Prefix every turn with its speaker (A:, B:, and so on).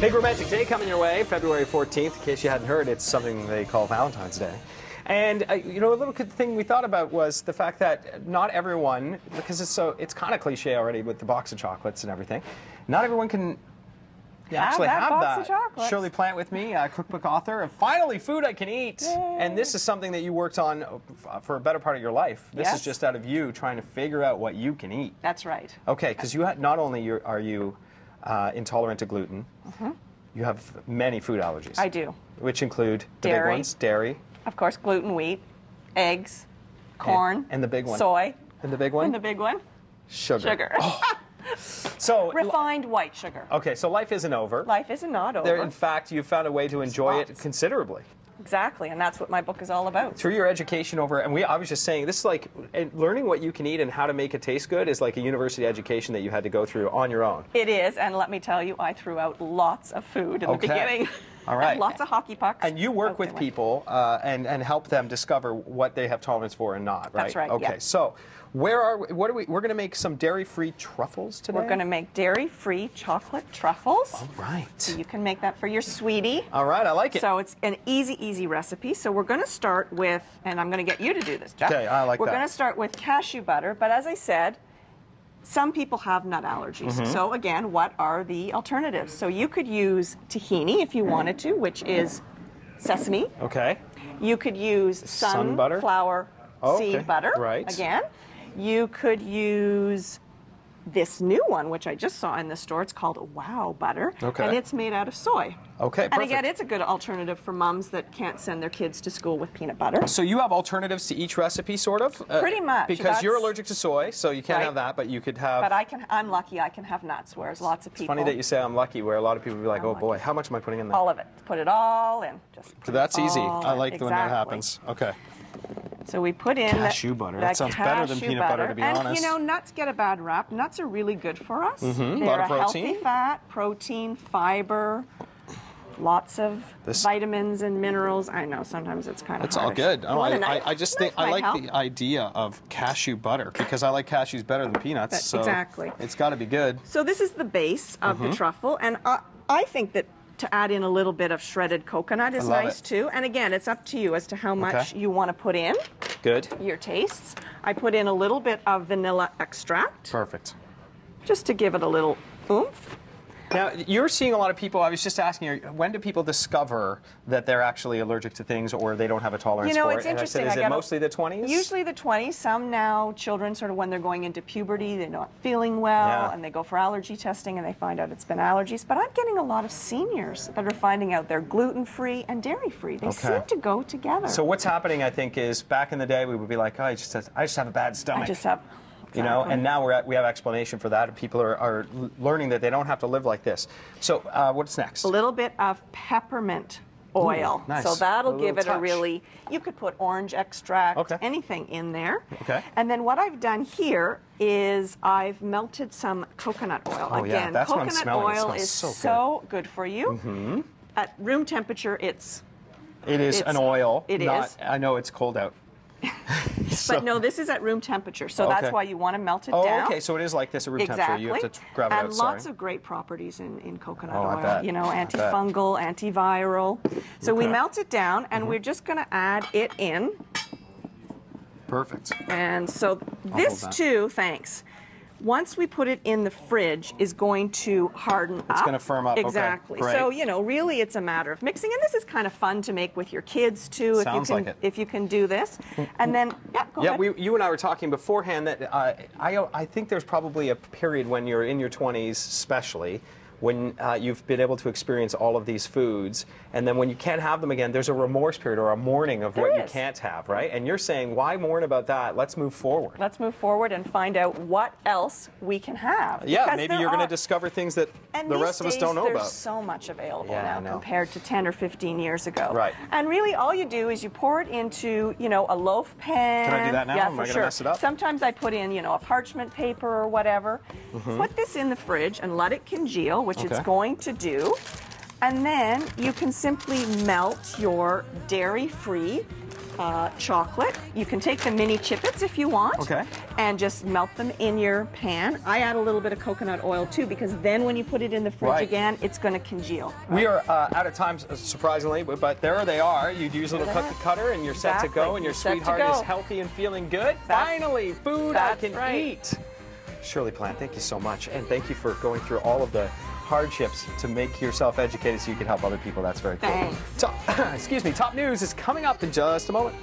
A: Big romantic day coming your way, February 14th. In case you hadn't heard, it's something they call Valentine's Day. And, you know, a little thing we thought about was the fact that not everyone, because it's kind of cliche already with the box of chocolates and everything, not everyone can actually have
B: box of
A: that.
B: chocolates.
A: Shirley Plant with me, cookbook author of Finally Food I Can Eat.
B: Yay.
A: And this is something that you worked on for a better part of your life. This is just out of you trying to figure out what you can eat.
B: That's right.
A: Okay, because you not only are you intolerant to gluten, you have many food allergies.
B: I do.
A: Which include the big ones, dairy.
B: Of course, gluten, wheat, eggs, corn.
A: And the big one.
B: Soy.
A: And the big one?
B: And the big one?
A: Sugar. Oh. So
B: refined white sugar.
A: Okay, so life isn't over.
B: Life is not over.
A: In fact, you've found a way to enjoy it considerably.
B: Exactly, and that's what my book is all about.
A: Through your education I was just saying, this is like, learning what you can eat and how to make it taste good is like a university education that you had to go through on your own.
B: It is, and let me tell you, I threw out lots of food in the beginning.
A: All right.
B: Lots of hockey pucks.
A: And you work with people and help them discover what they have tolerance for and not, right?
B: That's right.
A: Okay, so we're going to make some dairy-free truffles today?
B: We're going to make dairy-free chocolate truffles.
A: All right.
B: So you can make that for your sweetie.
A: All right, I like it.
B: So it's an easy recipe. So we're going to start with, and I'm going to get you to do this, Jeff.
A: Okay, I like that.
B: We're going to start with cashew butter, but as I said, some people have nut allergies. So again, what are the alternatives? So you could use tahini if you wanted to, which is sesame.
A: Okay.
B: You could use sunflower seed butter.
A: Right.
B: Again. You could use this new one, which I just saw in the store. It's called Wow Butter.
A: Okay.
B: And it's made out of soy.
A: Okay, perfect.
B: And again, it's a good alternative for moms that can't send their kids to school with peanut butter.
A: So you have alternatives to each recipe, sort of?
B: Pretty much.
A: Because you're allergic to soy, so you can't have that, but you could have...
B: But I'm lucky I can have nuts, whereas lots of people...
A: It's funny that you say I'm lucky, where a lot of people would be like, oh boy, how much am I putting in there?
B: All of it. Put it all in.
A: So that's easy. I like when that happens. Okay.
B: So we put in
A: cashew butter. That sounds better than peanut butter, to be honest.
B: And you know, nuts get a bad rap. Nuts are really good for us.
A: A
B: They're
A: lot of protein.
B: Healthy fat, protein, fiber, lots of vitamins and minerals. I know sometimes it's kind of
A: It's all good. I just think I like the idea of cashew butter because I like cashews better than peanuts. So
B: exactly.
A: It's got to be good.
B: So this is the base of the truffle, and I think that to add in a little bit of shredded coconut is nice too. And again, it's up to you as to how much you want to put in.
A: Good.
B: Your tastes. I put in a little bit of vanilla extract.
A: Perfect.
B: Just to give it a little oomph.
A: Now, you're seeing a lot of people, I was just asking you, when do people discover that they're actually allergic to things or they don't have a tolerance for it?
B: It's interesting.
A: And I said, is it mostly the 20s?
B: Usually the 20s. Some now, children sort of when they're going into puberty, they're not feeling well, and they go for allergy testing and they find out it's been allergies. But I'm getting a lot of seniors that are finding out they're gluten-free and dairy-free. They seem to go together.
A: So what's happening, I think, is back in the day we would be like, oh, I just have a bad stomach.
B: I just have...
A: You know, and now we have explanation for that, and people are learning that they don't have to live like this. So what's next?
B: A little bit of peppermint oil.
A: Nice.
B: So that'll give it
A: touch.
B: a really, you could put orange extract, anything in there.
A: Okay.
B: And then what I've done here is I've melted some coconut oil.
A: Oh,
B: Again,
A: that's what I'm
B: coconut
A: smelling.
B: oil is so good for you. At room temperature, it is
A: an oil.
B: It is.
A: I know it's cold out.
B: But no, this is at room temperature, so that's why you want to melt it down.
A: Oh, okay, so it is like this at room temperature. You have to grab it out.
B: And lots of great properties in coconut oil.
A: I bet.
B: You know, antifungal, antiviral. So we melt it down, and we're just going to add it in.
A: Perfect.
B: And so this too, once we put it in the fridge, is going to harden up.
A: It's going to firm up.
B: Exactly.
A: Okay,
B: so, you know, really it's a matter of mixing. And this is kind of fun to make with your kids, too. If you can do this. And then, go ahead.
A: You and I were talking beforehand that I think there's probably a period when you're in your 20s especially, when you've been able to experience all of these foods, and then when you can't have them again, there's a remorse period or a mourning of what you can't have, right? And you're saying, why mourn about that? Let's move forward.
B: Let's move forward and find out what else we can have.
A: Yeah,
B: because
A: maybe you're going to discover things that the rest of us don't know about.
B: There's so much available now compared to 10 or 15 years ago.
A: Right.
B: And really all you do is you pour it into, you know, a loaf pan.
A: Can I do that now?
B: Yeah,
A: Am I going to mess it up?
B: Sometimes I put in, you know, a parchment paper or whatever. Put this in the fridge and let it congeal, which it's going to do. And then you can simply melt your dairy-free chocolate. You can take the mini chippets if you want.
A: Okay.
B: And just melt them in your pan. I add a little bit of coconut oil too, because then when you put it in the fridge again, it's going to congeal.
A: We are out of time, surprisingly, but there they are. You'd use a little cookie cutter and you're set to go, and your sweetheart is healthy and feeling good. Finally, food I can eat. Shirley Plant, thank you so much, and thank you for going through all of the hardships to make yourself educated so you can help other people. That's very cool.
B: Thanks.
A: Top news is coming up in just a moment.